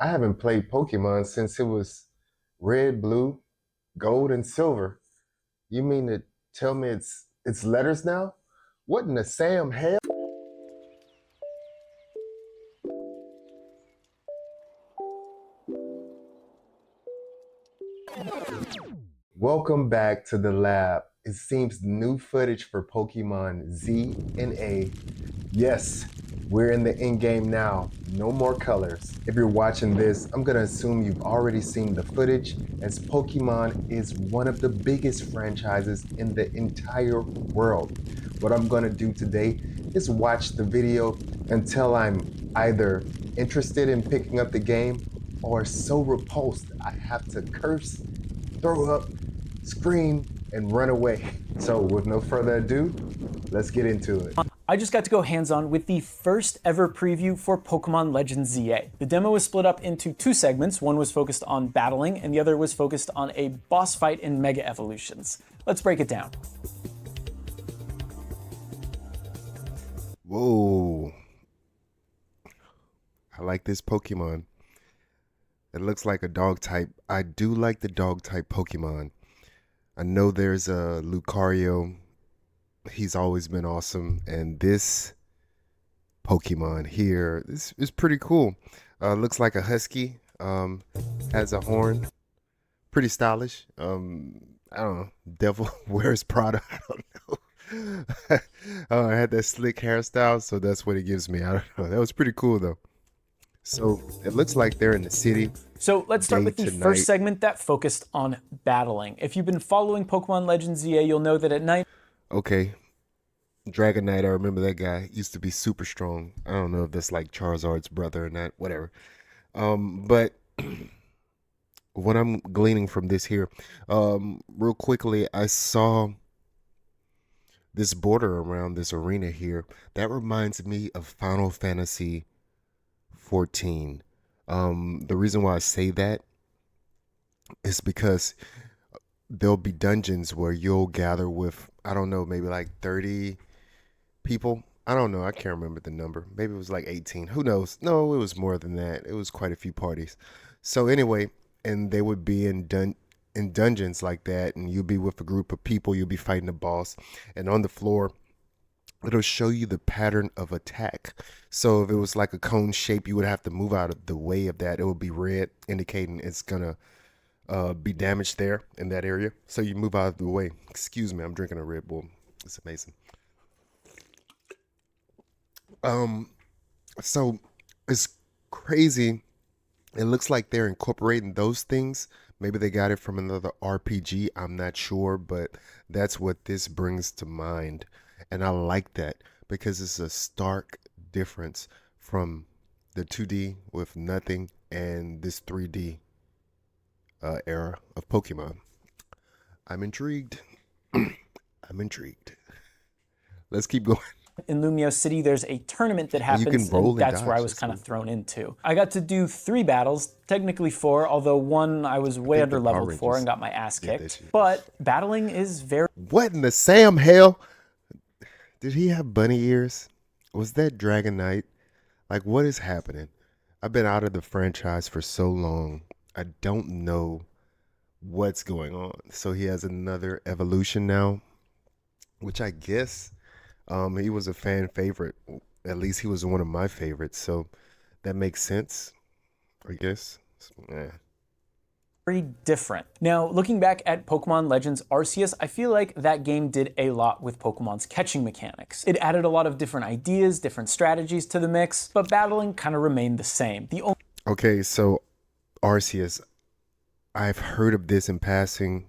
I haven't played Pokemon since it was red, blue, gold, and silver. You mean to tell me it's letters now? What in the Sam hell? Welcome back to the lab. It seems new footage for Pokemon Z and A. Yes, we're in the end game now. No more colors. If you're watching this, I'm gonna assume you've already seen the footage, as Pokemon is one of the biggest franchises in the entire world. What I'm gonna do today is watch the video until I'm either interested in picking up the game or so repulsed I have to curse, throw up, scream, and run away. So, with no further ado, let's get into it. I just got to go hands-on with the first ever preview for Pokemon Legends ZA. The demo was split up into two segments. One was focused on battling, and the other was focused on a boss fight in Mega Evolutions. Let's break it down. Whoa. I like this Pokemon. It looks like a dog type. I do like the dog type Pokemon. I know there's a Lucario. He's always been awesome. And this Pokemon here, this is pretty cool. Looks like a husky. Has a horn. Pretty stylish. I don't know. Devil wears Prada. I don't know. I had that slick hairstyle, so that's what it gives me. I don't know. That was pretty cool though. So it looks like they're in the city. So let's start with the first segment that focused on battling. If you've been following Pokemon Legends ZA, you'll know that at night... Okay. Dragonite, I remember that guy. Used to be super strong. I don't know if that's like Charizard's brother or not. Whatever. But what I'm gleaning from this here, real quickly, I saw this border around this arena here. That reminds me of Final Fantasy 14. The reason why I say that is because there'll be dungeons where you'll gather with, I don't know, maybe like 30 people. I don't know. I can't remember the number. Maybe it was like 18. Who knows? No, it was more than that. It was quite a few parties. So anyway, and they would be in dungeons like that, and you'll be with a group of people. You'll be fighting a boss, and on the floor, it'll show you the pattern of attack. So if it was like a cone shape, you would have to move out of the way of that. It would be red, indicating it's gonna be damaged there in that area. So you move out of the way. Excuse me, I'm drinking a Red Bull. It's amazing. So it's crazy. It looks like they're incorporating those things. Maybe they got it from another RPG. I'm not sure, but that's what this brings to mind. And I like that because it's a stark difference from the 2D with nothing and this 3D era of Pokemon. I'm intrigued. I'm intrigued. Let's keep going. In Lumio City, there's a tournament that happens, and that's where I was kind of thrown into. I got to do 3 battles, technically 4, although one I was way under leveled for and got my ass kicked. But battling is very... What in the Sam hell? Did he have bunny ears? Was that Dragonite? Like, what is happening? I've been out of the franchise for so long. I don't know what's going on. So he has another evolution now, which I guess he was a fan favorite. At least he was one of my favorites. So that makes sense, I guess. Yeah. Very different. Now, looking back at Pokemon Legends Arceus, I feel like that game did a lot with Pokemon's catching mechanics. It added a lot of different ideas, different strategies to the mix, but battling kind of remained the same. Okay, so Arceus, I've heard of this in passing,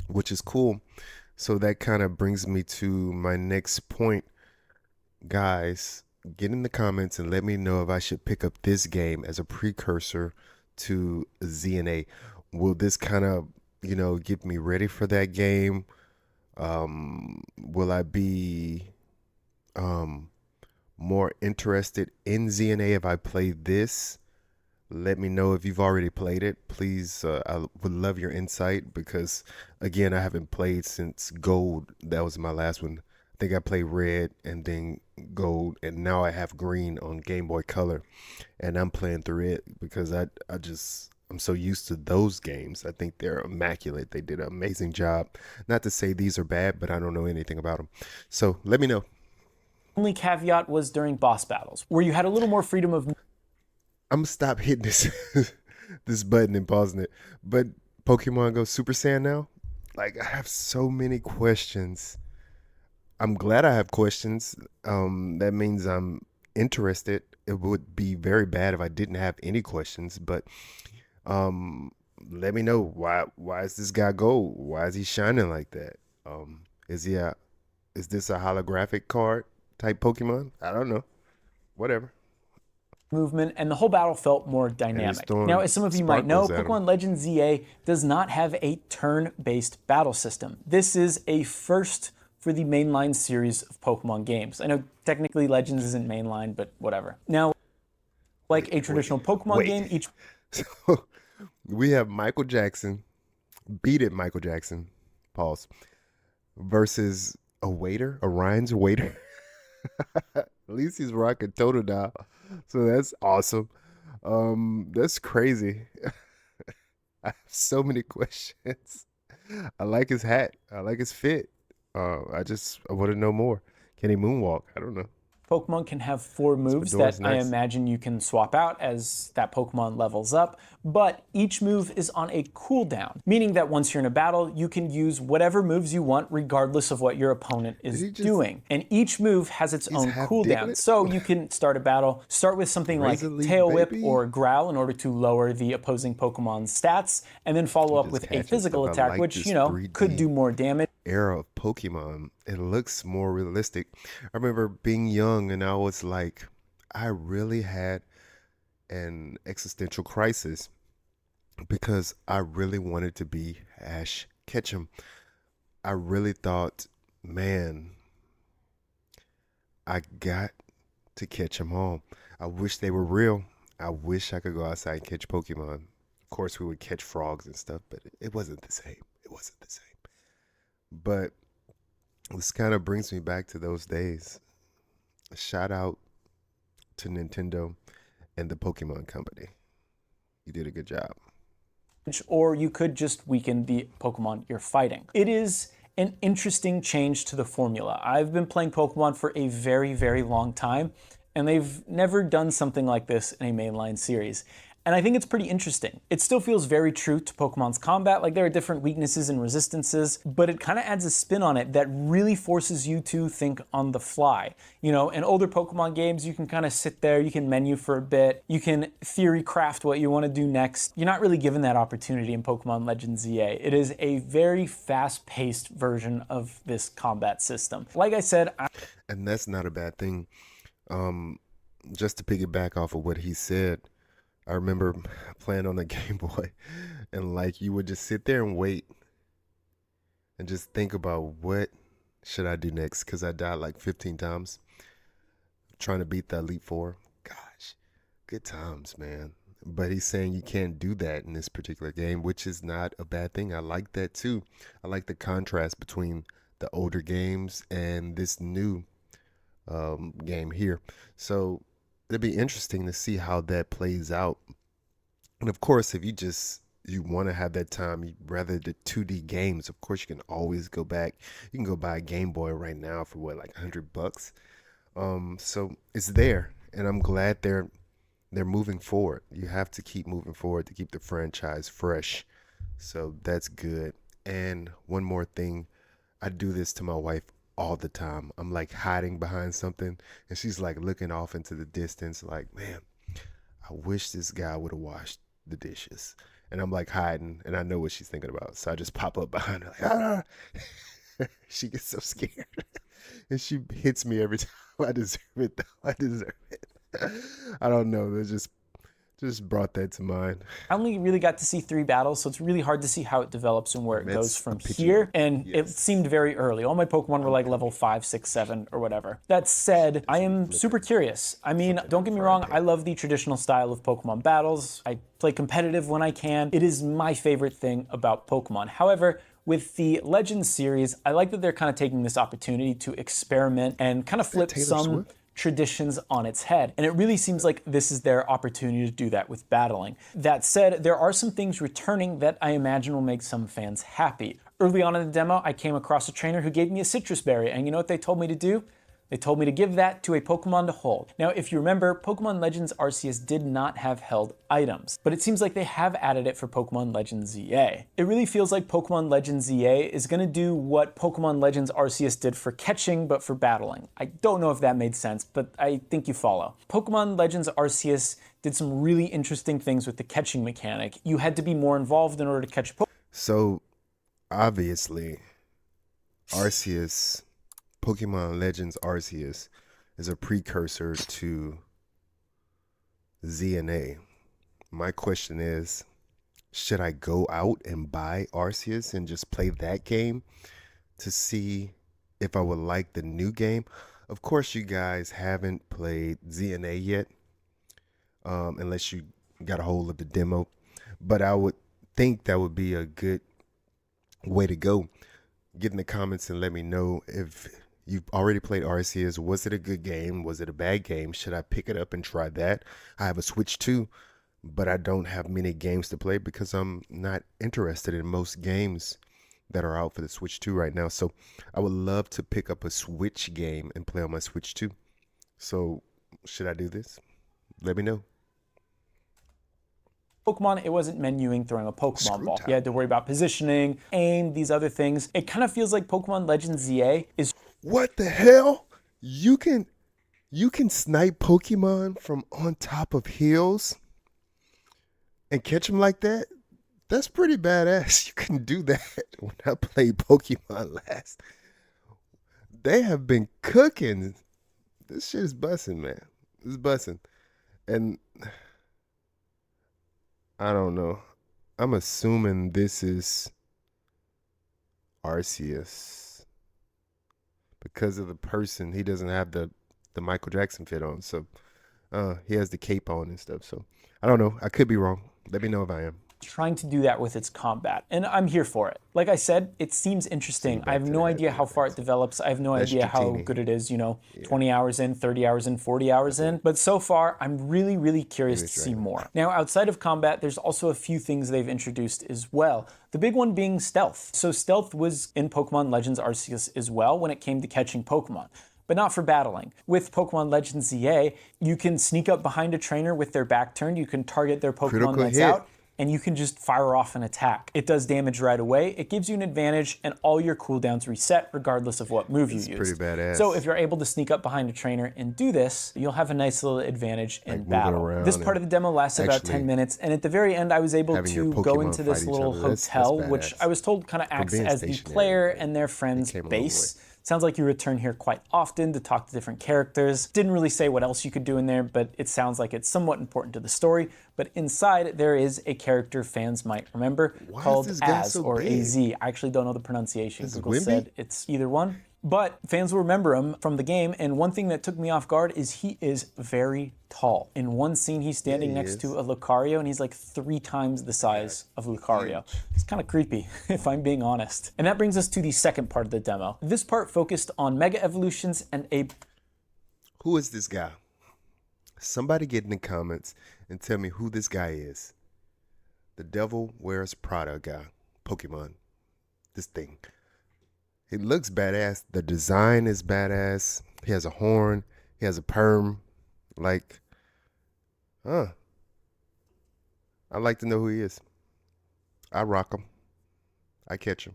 which is cool. So that kind of brings me to my next point. Guys, get in the comments and let me know if I should pick up this game as a precursor to ZNA. Will this kind of, get me ready for that game? Will I be more interested in ZNA if I play this? Let me know if you've already played it. Please, I would love your insight because, again, I haven't played since Gold. That was my last one. I think I played red and then gold, and now I have green on Game Boy Color, and I'm playing through it because I'm so used to those games. I think they're immaculate. They did an amazing job. Not to say these are bad, but I don't know anything about them. So let me know. Only caveat was during boss battles, where you had a little more freedom of. I'm gonna stop hitting this this button and pausing it. But Pokemon Go Super Saiyan now, like I have so many questions. I'm glad I have questions. That means I'm interested. It would be very bad if I didn't have any questions. But um, let me know why is this guy gold? Why is he shining like that? Is he a is this a holographic card type Pokemon? I don't know. Whatever. movement, and the whole battle felt more And he's dynamic. Now, throwing as some of you might know, sparkles at him. Pokemon Legends ZA does not have a turn-based battle system. This is a first for the mainline series of Pokemon games. I know technically Legends isn't mainline, but whatever. Now, like a traditional Pokemon Wait. game, each So we have Michael Jackson, beat it Michael Jackson, pause, versus a waiter, Orion's waiter. At least he's rocking Totodile. So that's awesome. That's crazy. I have so many questions. I like his hat. I like his fit. I want to know more. Can he moonwalk? I don't know. Pokemon can have 4 This moves fedora's that I nice. imagine you can swap out as that Pokemon levels up, but each move is on a cooldown, meaning that once you're in a battle, you can use whatever moves you want regardless of what your opponent is he just- doing. And each move has its own half cooldown. Diglett? So you can start a battle, start with something like Razor Leaf Tail Whip Baby? or Growl in order to lower the opposing Pokemon's stats, and then follow up just with a catching physical stuff. I attack, like which, this you know, 3D could do more damage. Era of Pokemon, it looks more realistic. I remember being young and I was like, I really had an existential crisis because I really wanted to be Ash Ketchum. I really thought, man, I got to catch them all. I wish they were real. I wish I could go outside and catch Pokemon. Of course, we would catch frogs and stuff, but it wasn't the same. It wasn't the same. But this kind of brings me back to those days. A shout out to Nintendo and the Pokemon Company. You did a good job. Or you could just weaken the Pokemon you're fighting. It is an interesting change to the formula. I've been playing Pokemon for a very, very long time, and they've never done something like this in a mainline series. And I think it's pretty interesting. It still feels very true to Pokemon's combat, like there are different weaknesses and resistances, but it kind of adds a spin on it that really forces you to think on the fly. You know, in older Pokemon games, you can kind of sit there, you can menu for a bit, you can theory craft what you want to do next. You're not really given that opportunity in Pokemon Legends ZA. It is a very fast-paced version of this combat system. Like I said, And that's not a bad thing. Just to piggyback off of what he said, I remember playing on the Game Boy and like you would just sit there and wait and just think about what should I do next because I died like 15 times trying to beat the Elite Four. Gosh, good times, man. But he's saying you can't do that in this particular game, which is not a bad thing. I like that too. I like the contrast between the older games and this new game here. So it'll be interesting to see how that plays out. And of course, if you want to have that time, you rather the 2D games, of course you can always go back. You can go buy a Game Boy right now for what, like $100. So it's there, and I'm glad they're moving forward. You have to keep moving forward to keep the franchise fresh. So that's good. And one more thing, I do this to my wife all the time. I'm like hiding behind something, and she's like looking off into the distance, like, man, I wish this guy would have washed the dishes. And I'm like hiding, and I know what she's thinking about. So I just pop up behind her, like, ah. She gets so scared, and she hits me every time. I deserve it, though. I deserve it. I don't know. They just brought that to mind. I only really got to see 3 battles, so it's really hard to see how it develops and where it That's goes from a picture. here. And it Yes. seemed very early. All my Pokemon were like level 5, 6, 7, or whatever. That said, I am super curious. I mean, don't get me wrong, I love the traditional style of Pokemon battles. I play competitive when I can. It is my favorite thing about Pokemon. However, with the Legends series, I like that they're kind of taking this opportunity to experiment and kind of flip Taylor some Swift? traditions on its head. And it really seems like this is their opportunity to do that with battling. That said, there are some things returning that I imagine will make some fans happy. Early on in the demo, I came across a trainer who gave me a citrus berry, and you know what they told me to do? They told me to give that to a Pokemon to hold. Now, if you remember, Pokemon Legends Arceus did not have held items, but it seems like they have added it for Pokemon Legends ZA. It really feels like Pokemon Legends ZA is going to do what Pokemon Legends Arceus did for catching, but for battling. I don't know if that made sense, but I think you follow. Pokemon Legends Arceus did some really interesting things with the catching mechanic. You had to be more involved in order to catch Pokemon. So obviously, Arceus, Pokemon Legends Arceus, is a precursor to ZNA. My question is, should I go out and buy Arceus and just play that game to see if I would like the new game? Of course, you guys haven't played ZNA yet, unless you got a hold of the demo. But I would think that would be a good way to go. Get in the comments and let me know if you've already played Arceus. Was it a good game? Was it a bad game? Should I pick it up and try that? I have a Switch too, but I don't have many games to play because I'm not interested in most games that are out for the Switch 2 right now. So I would love to pick up a Switch game and play on my Switch 2. So should I do this? Let me know. Pokemon, it wasn't menuing throwing a Pokemon Screw ball. top. You had to worry about positioning, aim, these other things. It kind of feels like Pokemon Legends ZA is What the hell? You can snipe Pokemon from on top of hills and catch them like that? That's pretty badass. You can do that. When I played Pokemon last, they have been cooking. This shit is busting, man. It's busting. And I don't know. I'm assuming this is Arceus because of the person. He doesn't have the Michael Jackson fit on, so he has the cape on and stuff. So I don't know. I could be wrong. Let me know if I am. trying to do that with its combat, and I'm here for it. Like I said, it seems interesting. I have no idea how far it develops. I have no idea how good it is, 20 hours in, 30 hours in, 40 hours in. But so far, I'm really, really curious to see more. Now, outside of combat, there's also a few things they've introduced as well. The big one being stealth. So stealth was in Pokemon Legends Arceus as well when it came to catching Pokemon, but not for battling. With Pokemon Legends ZA, you can sneak up behind a trainer with their back turned, you can target their Pokemon Critical that's hit. out, and you can just fire off an attack. It does damage right away, it gives you an advantage, and all your cooldowns reset regardless of what move you use. Pretty badass. So if you're able to sneak up behind a trainer and do this, you'll have a nice little advantage in battle. This part of the demo lasted about 10 minutes, and at the very end I was able having your to go Pokemon into this fight each little other. That's hotel, which badass. I was told kind of acts being as the stationary, player and their friend's came a long base. Sounds like you return here quite often to talk to different characters. Didn't really say what else you could do in there, but it sounds like it's somewhat important to the story. But inside, there is a character fans might remember called this guy Az so or big? AZ. I actually don't know the pronunciation. Google Wimby? said it's either one. But fans will remember him from the game, and one thing that took me off guard is he is very tall. In one scene, he's standing next to a Lucario, and he's like 3 times the size of Lucario. It's kind of creepy, if I'm being honest. And that brings us to the second part of the demo. This part focused on Mega Evolutions and a... Who is this guy? Somebody get in the comments and tell me who this guy is. The Devil Wears Prada guy. Pokemon. This thing. It looks badass. The design is badass. He has a horn. He has a perm. Like, I'd like to know who he is. I rock him. I catch him.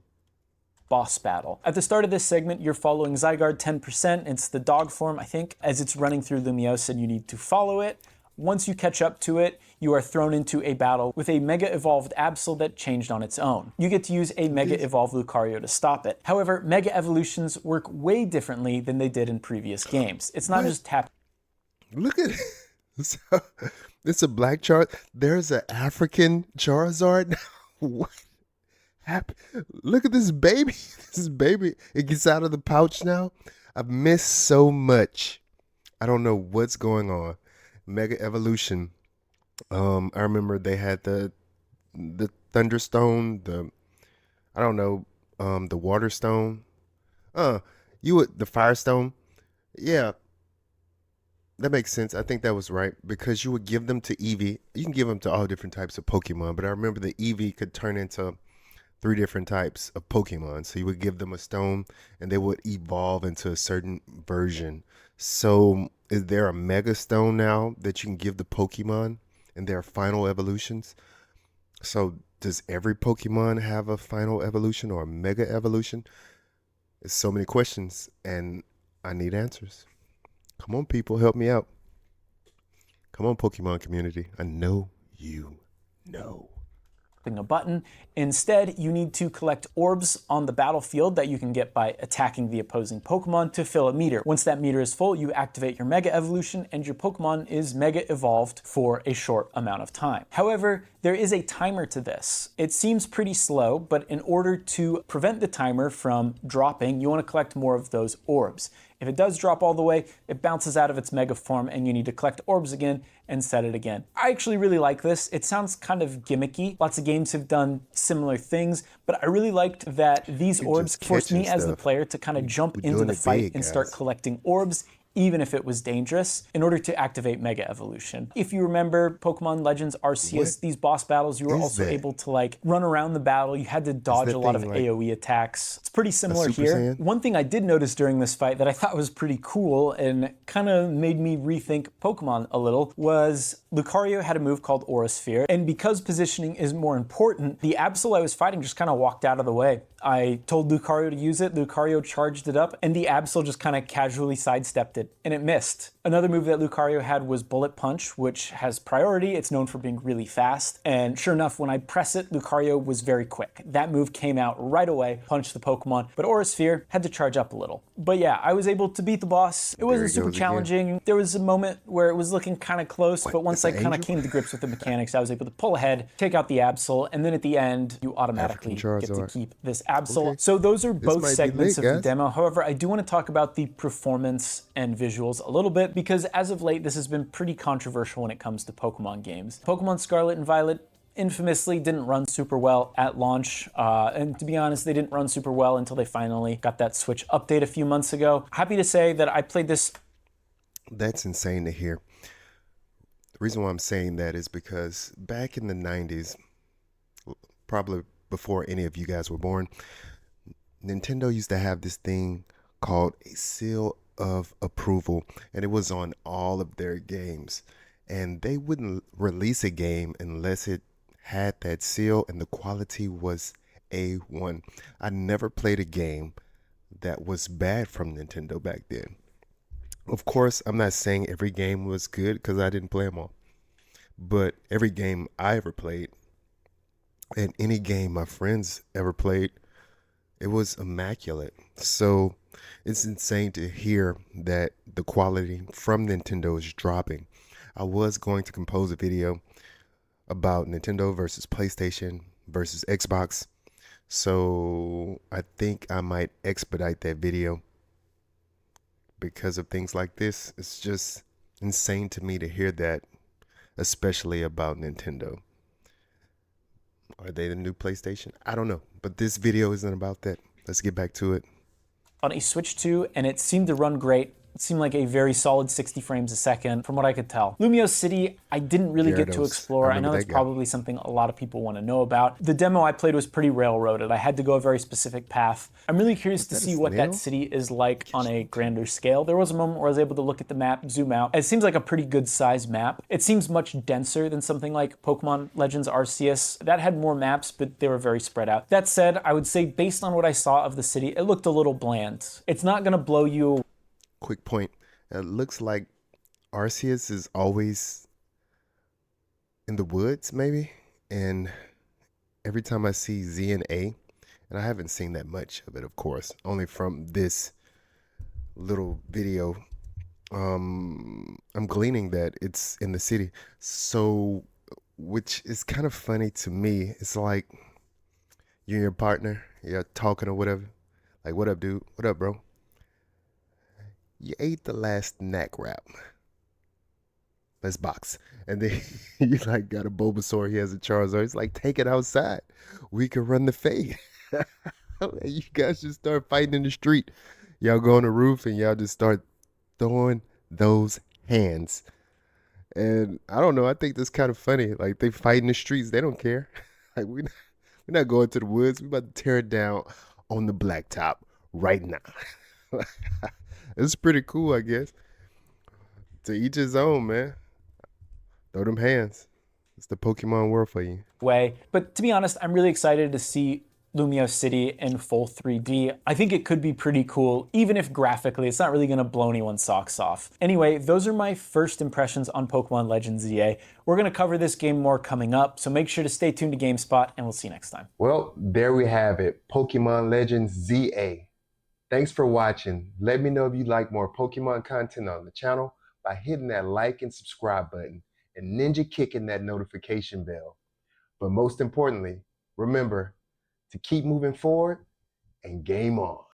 boss battle. At the start of this segment, you're following Zygarde 10%. It's the dog form, I think. As it's running through Lumiose, and you need to follow it. Once you catch up to it, you are thrown into a battle with a Mega Evolved Absol that changed on its own. You get to use a Mega Evolved Lucario to stop it. However, Mega Evolutions work way differently than they did in previous games. It's not just tap. Look at it. It's a black Charizard. There's an African Charizard now. What happened? Look at this baby. This baby. It gets out of the pouch now. I've missed so much. I don't know what's going on. Mega Evolution. I remember they had the Thunderstone. I don't know. the water stone. Uh, you would the firestone. Yeah, that makes sense. I think that was right because you would give them to Eevee. You can give them to all different types of Pokemon, but I remember the Eevee could turn into three different types of Pokemon. So you would give them a stone and they would evolve into a certain version. So is there a Mega Stone now that you can give the Pokemon in their final evolutions? So does every Pokemon have a final evolution or a Mega Evolution? There's so many questions and I need answers. Come on, people, help me out. Come on, Pokemon community. I know you know. A button. Instead, you need to collect orbs on the battlefield that you can get by attacking the opposing Pokemon to fill a meter. Once that meter is full, you activate your Mega Evolution and your Pokemon is Mega Evolved for a short amount of time. However, there is a timer to this. It seems pretty slow, but in order to prevent the timer from dropping, you want to collect more of those orbs. If it does drop all the way, it bounces out of its Mega form and you need to collect orbs again and set it again. I actually really like this. It sounds kind of gimmicky. Lots of games have done similar things, but I really liked that these orbs forced me as the player to kind of jump into the fight and start collecting orbs, even if it was dangerous, in order to activate Mega Evolution. If you remember Pokemon Legends Arceus, these boss battles, you were also able to like run around the battle. You had to dodge a lot of AoE attacks. It's pretty similar here. One thing I did notice during this fight that I thought was pretty cool and kind of made me rethink Pokemon a little was Lucario had a move called Aura Sphere, and because positioning is more important, the Absol I was fighting just kind of walked out of the way. I told Lucario to use it, Lucario charged it up, and the Absol just kind of casually sidestepped it, and it missed. Another move that Lucario had was Bullet Punch, which has priority. It's known for being really fast, and sure enough, when I press it, Lucario was very quick. That move came out right away, punched the Pokemon, but Aura Sphere had to charge up a little. But yeah, I was able to beat the boss. It wasn't super challenging. There was a moment where it was looking kind of close, but once I kind of came to grips with the mechanics, I was able to pull ahead, take out the Absol, and then at the end, you automatically get to keep this Absol. Okay. So those are both segments of the demo. However, I do want to talk about the performance and visuals a little bit because as of late, this has been pretty controversial when it comes to Pokemon games. Pokemon Scarlet and Violet infamously didn't run super well at launch, and to be honest, they didn't run super well until they finally got that Switch update a few months ago. Happy to say that I played this. That's insane to hear. The reason why I'm saying that is because back in the 90s, probably before any of you guys were born, Nintendo used to have this thing called a seal of approval, and it was on all of their games. And they wouldn't release a game unless it had that seal and the quality was A1. I never played a game that was bad from Nintendo back then. Of course, I'm not saying every game was good because I didn't play them all. But every game I ever played, and any game my friends ever played, it was immaculate. So it's insane to hear that the quality from Nintendo is dropping. I was going to compose a video about Nintendo versus PlayStation versus Xbox. So I think I might expedite that video because of things like this. It's just insane to me to hear that, especially about Nintendo. Are they the new PlayStation? I don't know, but this video isn't about that. Let's get back to it. On a Switch 2, and it seemed to run great. It seemed like a very solid 60 frames a second, from what I could tell. Lumiose City, I didn't really get to explore. I know that's probably something a lot of people want to know about. The demo I played was pretty railroaded. I had to go a very specific path. I'm really curious to see what that city is like on a grander scale. There was a moment where I was able to look at the map, zoom out. It seems like a pretty good size map. It seems much denser than something like Pokemon Legends Arceus. That had more maps, but they were very spread out. That said, I would say based on what I saw of the city, it looked a little bland. It's not going to blow you away. Quick point. It looks like Arceus is always in the woods, maybe. And every time I see Z and A, and I haven't seen that much of it, of course, only from this little video, I'm gleaning that it's in the city. So, which is kind of funny to me. It's like you and your partner, you're talking or whatever. Like, what up, dude? What up, bro? You ate the last snack wrap. Let's box. And then you like got a Bulbasaur. He has a Charizard. It's like, take it outside. We can run the fade. You guys just start fighting in the street. Y'all go on the roof and y'all just start throwing those hands. And I don't know, I think that's kind of funny. Like they fight in the streets, they don't care. Like we're not going to the woods. We about to tear it down on the blacktop right now. It's pretty cool, I guess. To each his own, man. Throw them hands. It's the Pokemon world for you. Way. But to be honest, I'm really excited to see Lumio City in full 3D. I think it could be pretty cool, even if graphically it's not really going to blow anyone's socks off. Anyway, those are my first impressions on Pokemon Legends ZA. We're going to cover this game more coming up, so make sure to stay tuned to GameSpot, and we'll see you next time. Well, there we have it. Pokemon Legends ZA. Thanks for watching. Let me know if you like more Pokemon content on the channel by hitting that like and subscribe button and ninja kicking that notification bell. But most importantly, remember to keep moving forward and game on.